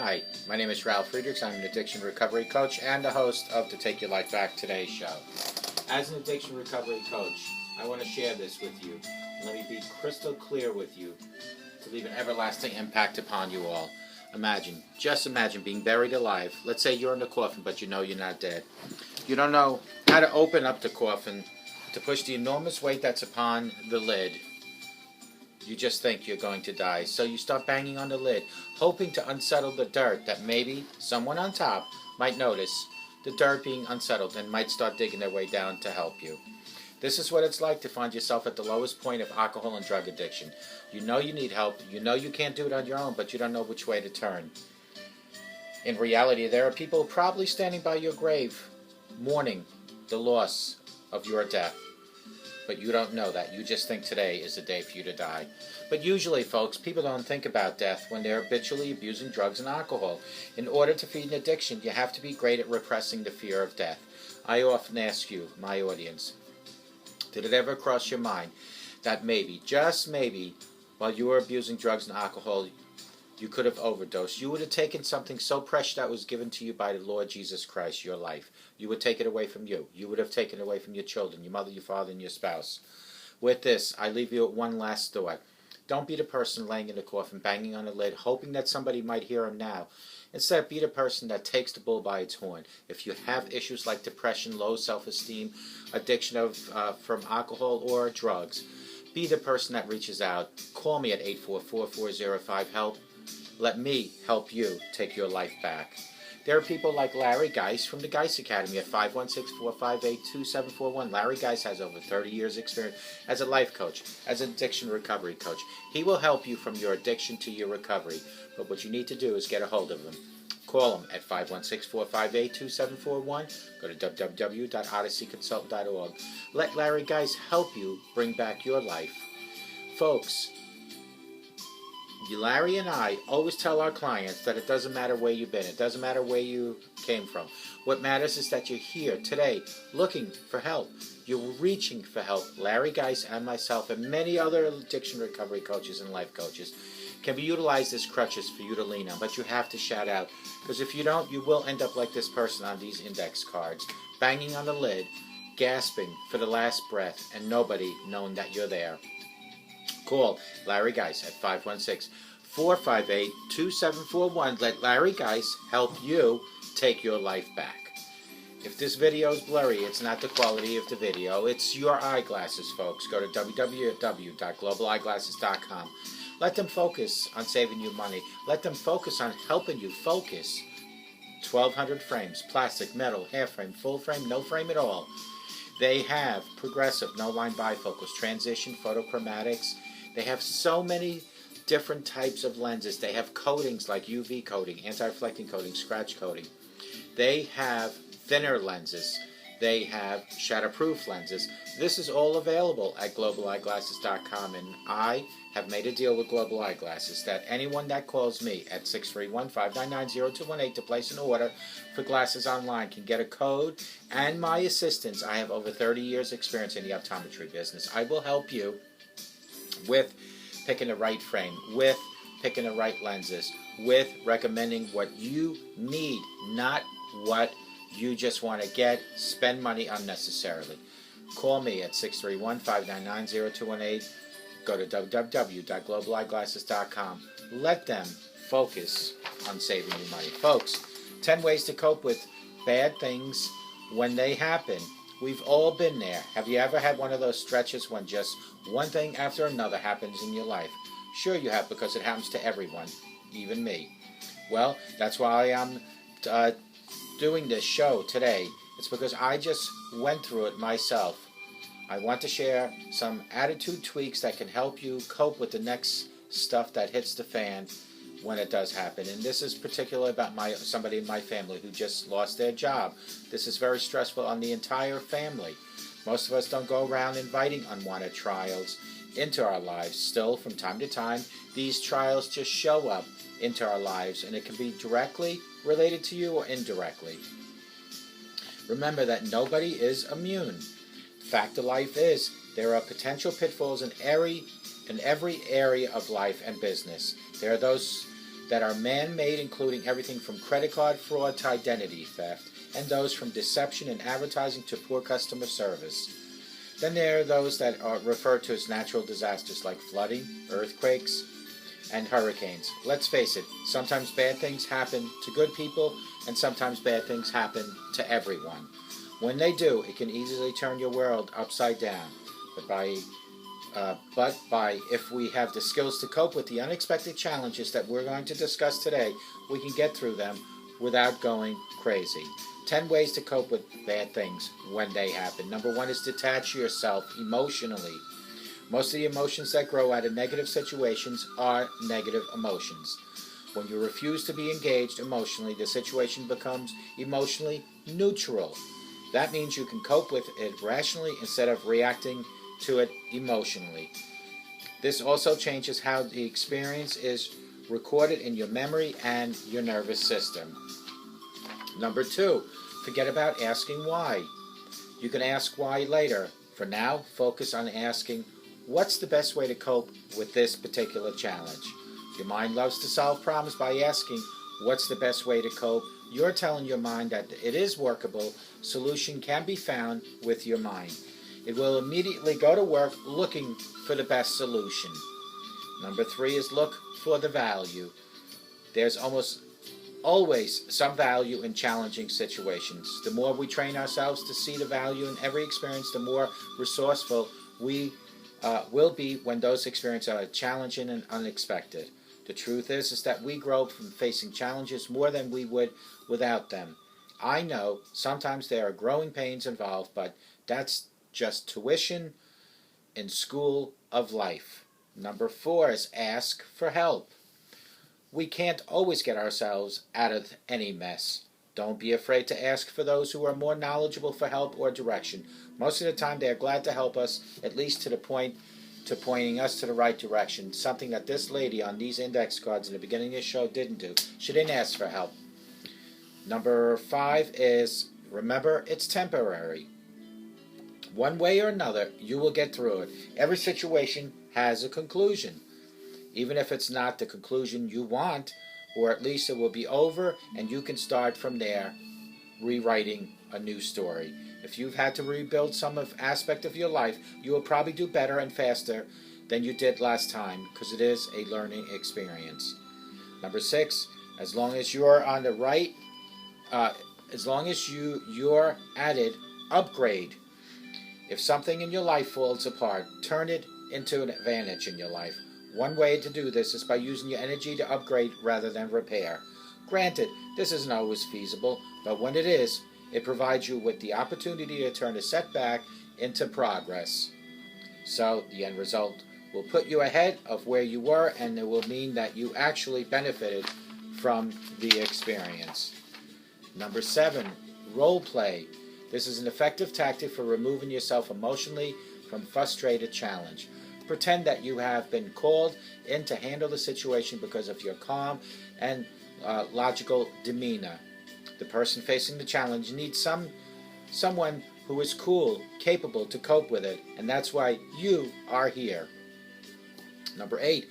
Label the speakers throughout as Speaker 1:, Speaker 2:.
Speaker 1: Hi, my name is Ralf Friedrichs. I'm an addiction recovery coach and the host of the Take Your Life Back Today show. As an addiction recovery coach, I want to share this with you. Let me be crystal clear with you to leave an everlasting impact upon you all. Just imagine being buried alive. Let's say you're in the coffin, but you know you're not dead. You don't know how to open up the coffin to push the enormous weight that's upon the lid. You just think you're going to die. So you start banging on the lid, hoping to unsettle the dirt that maybe someone on top might notice the dirt being unsettled and might start digging their way down to help you. This is what it's like to find yourself at the lowest point of alcohol and drug addiction. You know you need help. You know you can't do it on your own, but you don't know which way to turn. In reality, there are people probably standing by your grave, mourning the loss of your death. But you don't know that. You just think today is the day for you to die. But usually, folks, people don't think about death when they're habitually abusing drugs and alcohol. In order to feed an addiction, you have to be great at repressing the fear of death. I often ask you, my audience, did it ever cross your mind that maybe, just maybe, while you were abusing drugs and alcohol, you could have overdosed? You would have taken something so precious that was given to you by the Lord Jesus Christ, your life. You would take it away from you. You would have taken it away from your children, your mother, your father, and your spouse. With this, I leave you with one last thought. Don't be the person laying in the coffin, banging on the lid, hoping that somebody might hear him now. Instead, be the person that takes the bull by its horn. If you have issues like depression, low self-esteem, addiction from alcohol or drugs, be the person that reaches out. Call me at 844-405-HELP. Let me help you take your life back. There are people like Larry Geis from the Geis Academy at 516-458-2741. Larry Geis has over 30 years experience as a life coach, as an addiction recovery coach. He will help you from your addiction to your recovery. But what you need to do is get a hold of him. Call him at 516-458-2741. Go to www.odysseyconsult.org. Let Larry Geis help you bring back your life. Folks, Larry and I always tell our clients that it doesn't matter where you've been. It doesn't matter where you came from. What matters is that you're here today looking for help. You're reaching for help. Larry Geis and myself and many other addiction recovery coaches and life coaches can be utilized as crutches for you to lean on. But you have to shout out, because if you don't, you will end up like this person on these index cards, banging on the lid, gasping for the last breath, and nobody knowing that you're there. Call Larry Geis at 516-458-2741. Let Larry Geis help you take your life back. If this video is blurry, it's not the quality of the video. It's your eyeglasses, folks. Go to www.globalayeglasses.com. Let them focus on saving you money. Let them focus on helping you focus. 1,200 frames, plastic, metal, half frame, full frame, no frame at all. They have progressive, no-line bifocals, transition, photochromatics. They have so many different types of lenses. They have coatings like UV coating, anti-reflecting coating, scratch coating. They have thinner lenses. They have shatterproof lenses. This is all available at globalayeglasses.com, and I have made a deal with Global Eyeglasses that anyone that calls me at 631-599-0218 to place an order for glasses online can get a code and my assistance. I have over 30 years experience in the optometry business. I will help you with picking the right frame, with picking the right lenses, with recommending what you need, not what you just want to spend money unnecessarily. Call me at 631-599-0218. Go to www.globalayeglasses.com. Let them focus on saving you money. Folks, 10 ways to cope with bad things when they happen. We've all been there. Have you ever had one of those stretches when just one thing after another happens in your life? Sure you have, because it happens to everyone, even me. Well, that's why I'm doing this show today. It's because I just went through it myself. I want to share some attitude tweaks that can help you cope with the next stuff that hits the fan when it does happen. And this is particularly about somebody in my family who just lost their job. This is very stressful on the entire family. Most of us don't go around inviting unwanted trials into our lives. Still, from time to time, these trials just show up into our lives, and it can be directly related to you or indirectly. Remember that nobody is immune. Fact of life is, there are potential pitfalls in every area of life and business. There are those that are man-made, including everything from credit card fraud to identity theft, and those from deception in advertising to poor customer service. Then there are those that are referred to as natural disasters like flooding, earthquakes, and hurricanes. Let's face it, sometimes bad things happen to good people, and sometimes bad things happen to everyone. When they do, it can easily turn your world upside down. But if we have the skills to cope with the unexpected challenges that we're going to discuss today, we can get through them without going crazy. 10 ways to cope with bad things when they happen. Number 1 is detach yourself emotionally. Most of the emotions that grow out of negative situations are negative emotions. When you refuse to be engaged emotionally, the situation becomes emotionally neutral. That means you can cope with it rationally instead of reacting to it emotionally. This also changes how the experience is recorded in your memory and your nervous system. Number 2, forget about asking why. You can ask why later. For now, focus on asking, what's the best way to cope with this particular challenge? Your mind loves to solve problems by asking, what's the best way to cope? You're telling your mind that it is workable. Solution can be found with your mind. It will immediately go to work looking for the best solution. Number 3 is look for the value. There's almost always some value in challenging situations. The more we train ourselves to see the value in every experience, the more resourceful we will be when those experiences are challenging and unexpected. The truth is that we grow from facing challenges more than we would without them. I know sometimes there are growing pains involved, but that's just tuition in school of life. Number 4 is ask for help. We can't always get ourselves out of any mess. Don't be afraid to ask for those who are more knowledgeable for help or direction. Most of the time they are glad to help us, at least to the point to pointing us to the right direction, something that this lady on these index cards in the beginning of the show didn't do. She didn't ask for help. Number 5 is, remember, it's temporary. One way or another, you will get through it. Every situation has a conclusion. Even if it's not the conclusion you want, or at least it will be over and you can start from there rewriting a new story. If you've had to rebuild some aspect of your life, you will probably do better and faster than you did last time because it is a learning experience. Number 6, as long as you're on the right, as long as you're at it, upgrade. If something in your life falls apart, turn it into an advantage in your life. One way to do this is by using your energy to upgrade rather than repair. Granted, this isn't always feasible, but when it is, it provides you with the opportunity to turn a setback into progress. So the end result will put you ahead of where you were, and it will mean that you actually benefited from the experience. Number 7, role play. This is an effective tactic for removing yourself emotionally from frustrated challenge. Pretend that you have been called in to handle the situation because of your calm and logical demeanor. The person facing the challenge needs someone who is cool, capable to cope with it, and that's why you are here. Number 8,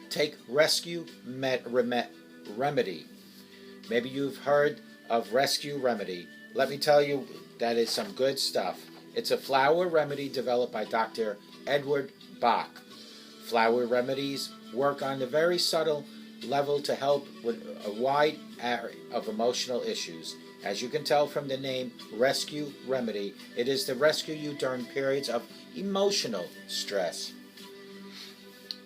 Speaker 1: take rescue remedy. Maybe you've heard of rescue remedy. Let me tell you, that is some good stuff. It's a flower remedy developed by Dr. Edward Bach. Flower remedies work on a very subtle level to help with a wide array of emotional issues. As you can tell from the name Rescue Remedy, it is to rescue you during periods of emotional stress.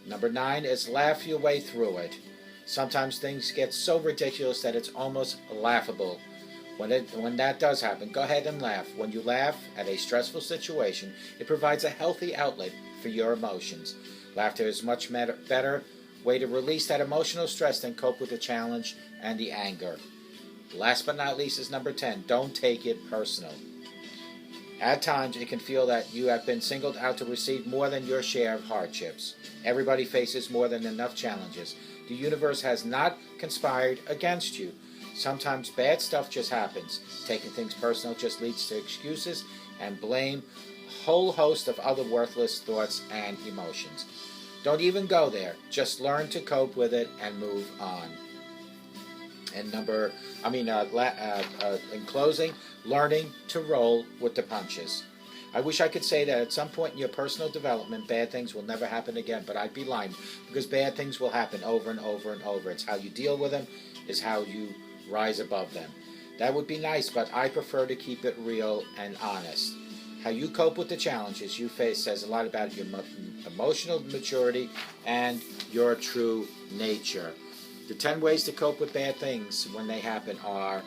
Speaker 1: Number 9 is laugh your way through it. Sometimes things get so ridiculous that it's almost laughable. When that does happen, go ahead and laugh. When you laugh at a stressful situation, it provides a healthy outlet for your emotions. Laughter is a much better way to release that emotional stress than cope with the challenge and the anger. Last but not least is number 10. Don't take it personal. At times, it can feel that you have been singled out to receive more than your share of hardships. Everybody faces more than enough challenges. The universe has not conspired against you. Sometimes bad stuff just happens. Taking things personal just leads to excuses and blame, a whole host of other worthless thoughts and emotions. Don't even go there. Just learn to cope with it and move on. And in closing, learning to roll with the punches. I wish I could say that at some point in your personal development, bad things will never happen again, but I'd be lying, because bad things will happen over and over and over. It's how you deal with them, is how you rise above them. That would be nice, but I prefer to keep it real and honest. How you cope with the challenges you face says a lot about your emotional maturity and your true nature. The 10 ways to cope with bad things when they happen are: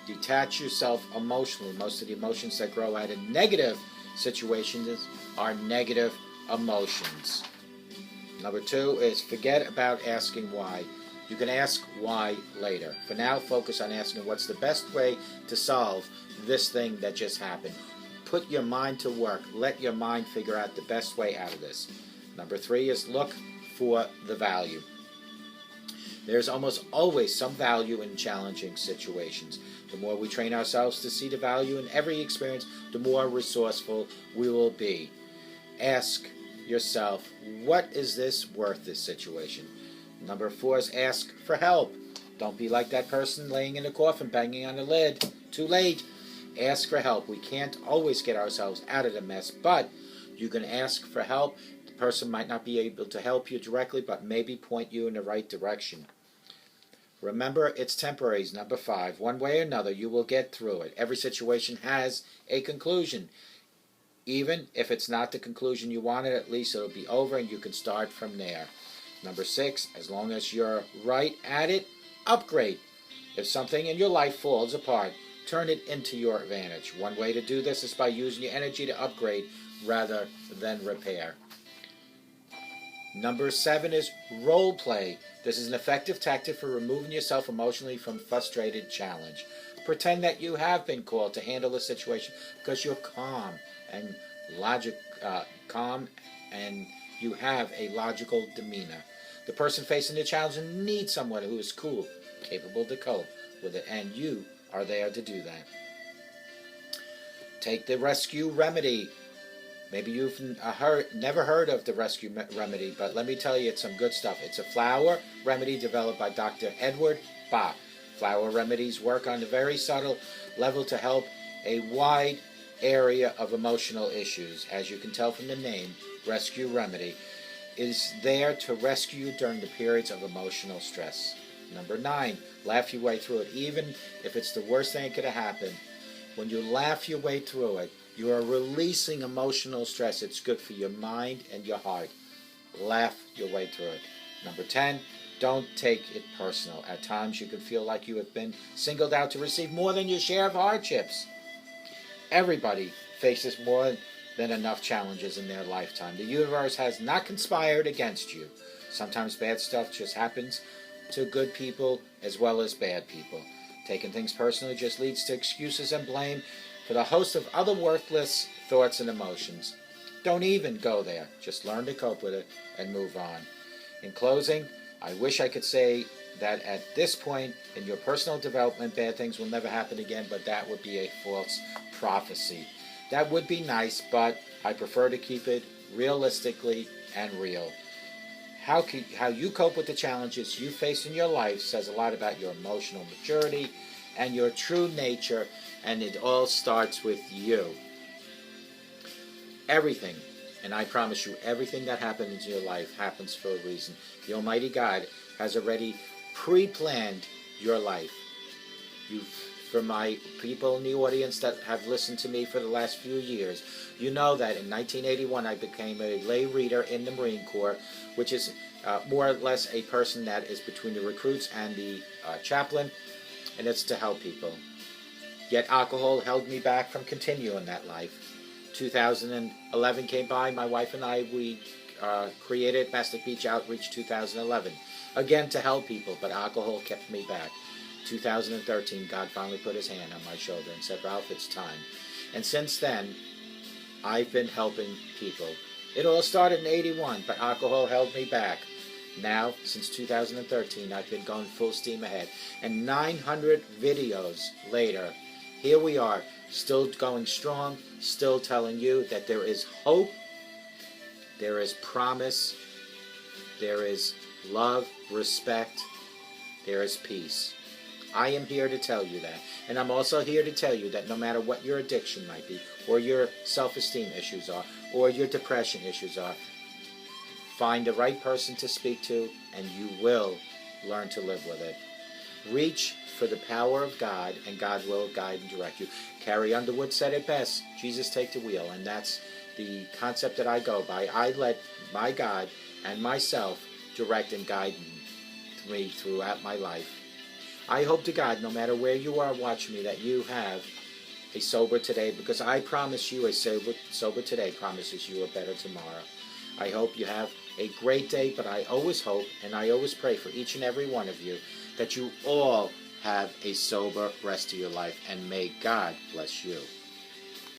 Speaker 1: detach yourself emotionally. Most of the emotions that grow out of negative situations are negative emotions. Number 2 is forget about asking why. You can ask why later. For now, focus on asking what's the best way to solve this thing that just happened. Put your mind to work. Let your mind figure out the best way out of this. Number 3 is look for the value. There's almost always some value in challenging situations. The more we train ourselves to see the value in every experience, the more resourceful we will be. Ask yourself, what is this worth, this situation? Number 4 is ask for help. Don't be like that person laying in a coffin banging on the lid. Too late. Ask for help. We can't always get ourselves out of the mess, but you can ask for help. The person might not be able to help you directly, but maybe point you in the right direction. Remember, it's temporary. Number 5. One way or another, you will get through it. Every situation has a conclusion. Even if it's not the conclusion you wanted, at least it'll be over and you can start from there. Number 6, as long as you're right at it, upgrade. If something in your life falls apart, turn it into your advantage. One way to do this is by using your energy to upgrade rather than repair. Number 7 is role play. This is an effective tactic for removing yourself emotionally from frustrated challenge. Pretend that you have been called to handle a situation because you're calm and you have a logical demeanor. The person facing the challenge needs someone who is cool, capable to cope with it, and you are there to do that. Take the rescue remedy. Maybe you've never heard of the rescue remedy, but let me tell you, it's some good stuff. It's a flower remedy developed by Dr. Edward Bach. Flower remedies work on a very subtle level to help a wide area of emotional issues. As you can tell from the name, rescue remedy is there to rescue you during the periods of emotional stress. Number 9, laugh your way through it. Even if it's the worst thing that could have happened, when you laugh your way through it, you are releasing emotional stress. It's good for your mind and your heart. Laugh your way through it. Number 10, don't take it personal. At times you can feel like you have been singled out to receive more than your share of hardships. Everybody faces more than enough challenges in their lifetime. The universe has not conspired against you. Sometimes bad stuff just happens to good people as well as bad people. Taking things personally just leads to excuses and blame for the host of other worthless thoughts and emotions. Don't even go there. Just learn to cope with it and move on. In closing, I wish I could say that at this point in your personal development, bad things will never happen again, but that would be a false prophecy. That would be nice, but I prefer to keep it realistically and real. How you cope with the challenges you face in your life says a lot about your emotional maturity and your true nature, and it all starts with you. Everything, and I promise you, everything that happens in your life happens for a reason. The Almighty God has already pre-planned your life. For my people in the audience that have listened to me for the last few years, you know that in 1981 I became a lay reader in the Marine Corps, which is more or less a person that is between the recruits and the chaplain, and it's to help people. Yet alcohol held me back from continuing that life. 2011 came by. My wife and I, we created Mastic Beach Outreach 2011, again to help people, but alcohol kept me back. 2013, God finally put his hand on my shoulder and said, Ralph, it's time. And since then, I've been helping people. It all started in 81, but alcohol held me back. Now, since 2013, I've been going full steam ahead. And 900 videos later, here we are, still going strong, still telling you that there is hope, there is promise, there is love, respect, there is peace. I am here to tell you that. And I'm also here to tell you that no matter what your addiction might be, or your self-esteem issues are, or your depression issues are, find the right person to speak to, and you will learn to live with it. Reach for the power of God, and God will guide and direct you. Carrie Underwood said it best, Jesus take the wheel, and that's the concept that I go by. I let my God and myself direct and guide me throughout my life. I hope to God, no matter where you are watching me, that you have a sober today, because I promise you a sober today promises you a better tomorrow. I hope you have a great day, but I always hope and I always pray for each and every one of you that you all have a sober rest of your life, and may God bless you.